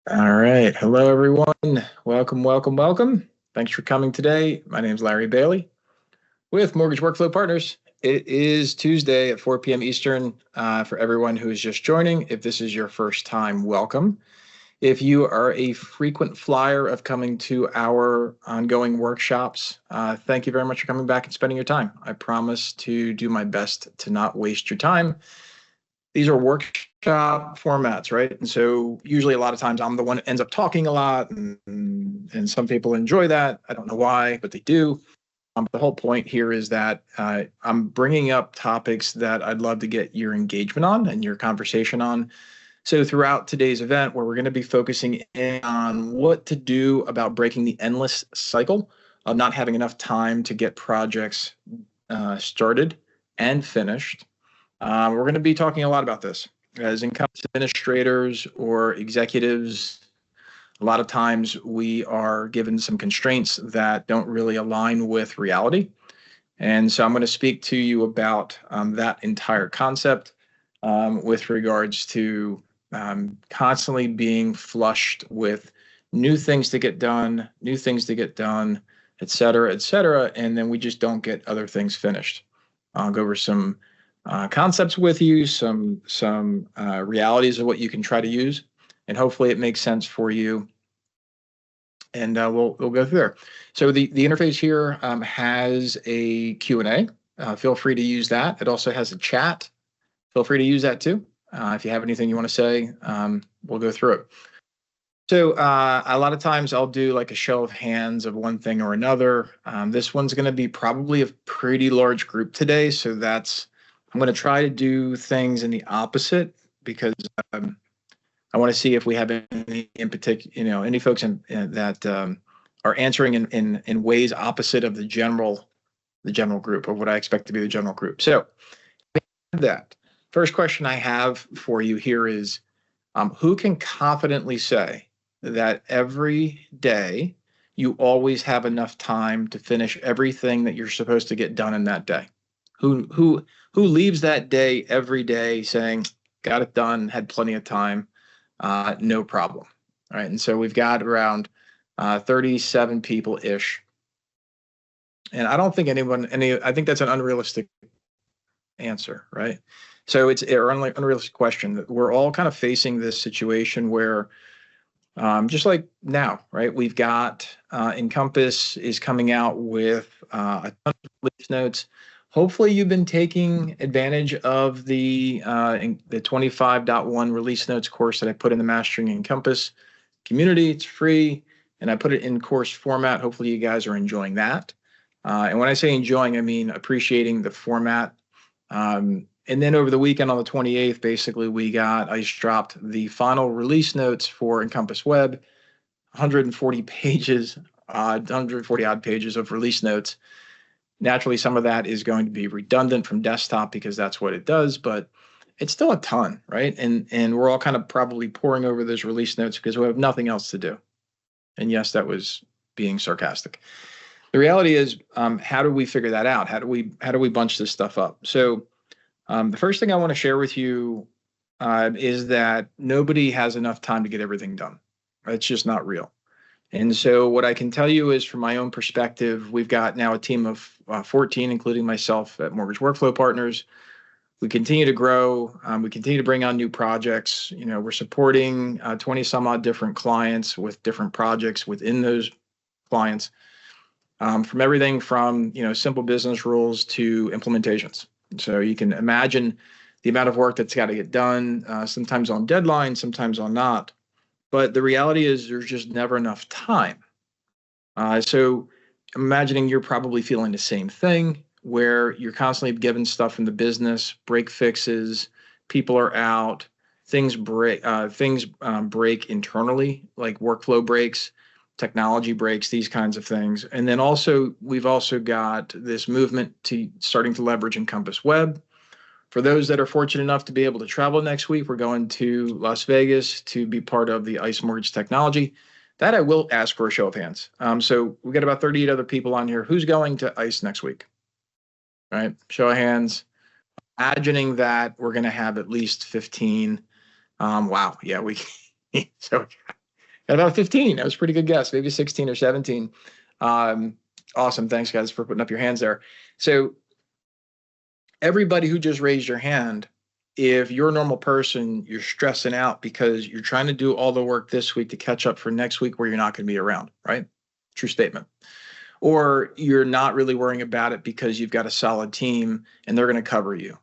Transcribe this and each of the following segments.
All right. Hello, everyone. Welcome, welcome, welcome. Thanks for coming today. My name is Larry Bailey with Mortgage Workflow Partners. It is Tuesday at 4 p.m. Eastern. For everyone who is just joining, if this is your first time, welcome. If you are a frequent flyer of coming to our ongoing workshops, thank you very much for coming back and spending your time. I promise to do my best to not waste your time. These are workshop formats, right? And so usually a lot of times I'm the one that ends up talking a lot, and some people enjoy that. I don't know why, but they do. The whole point here is that I'm bringing up topics that I'd love to get your engagement on and your conversation on. So throughout today's event, where we're going to be focusing in on what to do about breaking the endless cycle of not having enough time to get projects started and finished. We're going to be talking a lot about this. As income administrators or executives, a lot of times we are given some constraints that don't really align with reality. And so I'm going to speak to you about that entire concept with regards to constantly being flushed with new things to get done, et cetera, and then we just don't get other things finished. I'll go over some concepts with you, some realities of what you can try to use, and hopefully it makes sense for you. And we'll go through there. So the interface here has a Q&A. Feel free to use that. It also has a chat. Feel free to use that too. If you have anything you want to say, we'll go through it. So a lot of times I'll do like a show of hands of one thing or another. This one's going to be probably a pretty large group today. So I'm going to try to do things in the opposite because I want to see if we have any in particular, any folks that are answering in ways opposite of the general group, or what I expect to be the general group. So that first question I have for you here is, who can confidently say that every day you always have enough time to finish everything that you're supposed to get done in that day? Who leaves that day every day saying, got it done, had plenty of time, no problem. All right. And so we've got around 37 people-ish. And I don't think I think that's an unrealistic answer, right? So it's an unrealistic question. We're all kind of facing this situation where, just like now, right? We've got Encompass is coming out with a ton of release notes. Hopefully you've been taking advantage of the 25.1 release notes course that I put in the Mastering Encompass community. It's free, and I put it in course format. Hopefully you guys are enjoying that. And when I say enjoying, I mean appreciating the format. And then over the weekend on the 28th, basically ICE dropped the final release notes for Encompass Web, 140 pages, 140 odd pages of release notes. Naturally, some of that is going to be redundant from desktop because that's what it does, but it's still a ton, right? And we're all kind of probably poring over those release notes because we have nothing else to do. And yes, that was being sarcastic. The reality is, how do we figure that out? How do we bunch this stuff up? So the first thing I want to share with you is that nobody has enough time to get everything done. It's just not real. And so what I can tell you is, from my own perspective, we've got now a team of 14, including myself at Mortgage Workflow Partners. We continue to grow. We continue to bring on new projects. We're supporting 20 some odd different clients with different projects within those clients, from everything from simple business rules to implementations. So you can imagine the amount of work that's got to get done, sometimes on deadline, sometimes on not. But the reality is there's just never enough time. So I'm imagining you're probably feeling the same thing, where you're constantly given stuff in the business, break fixes, people are out, things break internally, like workflow breaks, technology breaks, these kinds of things. And then we've also got this movement to starting to leverage Encompass Web. For those that are fortunate enough to be able to travel next week, we're going to Las Vegas to be part of the ICE Mortgage Technology. That I will ask for a show of hands. So we've got about 38 other people on here. Who's going to ICE next week? All right, show of hands. Imagining that we're going to have at least 15. Wow, yeah, so About 15. That was a pretty good guess. Maybe 16 or 17. Awesome. Thanks, guys, for putting up your hands there. So everybody who just raised your hand, if you're a normal person, you're stressing out because you're trying to do all the work this week to catch up for next week where you're not going to be around, right? True statement. Or you're not really worrying about it because you've got a solid team and they're going to cover you.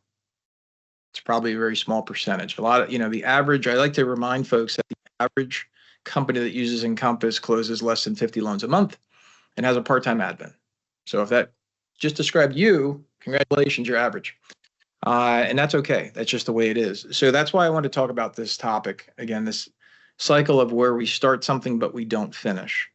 It's probably a very small percentage. A lot of, the average, I like to remind folks that the average company that uses Encompass closes less than 50 loans a month and has a part-time admin. So if that just described you, congratulations, you're average. And that's okay. That's just the way it is. So that's why I want to talk about this topic again, this cycle of where we start something, but we don't finish.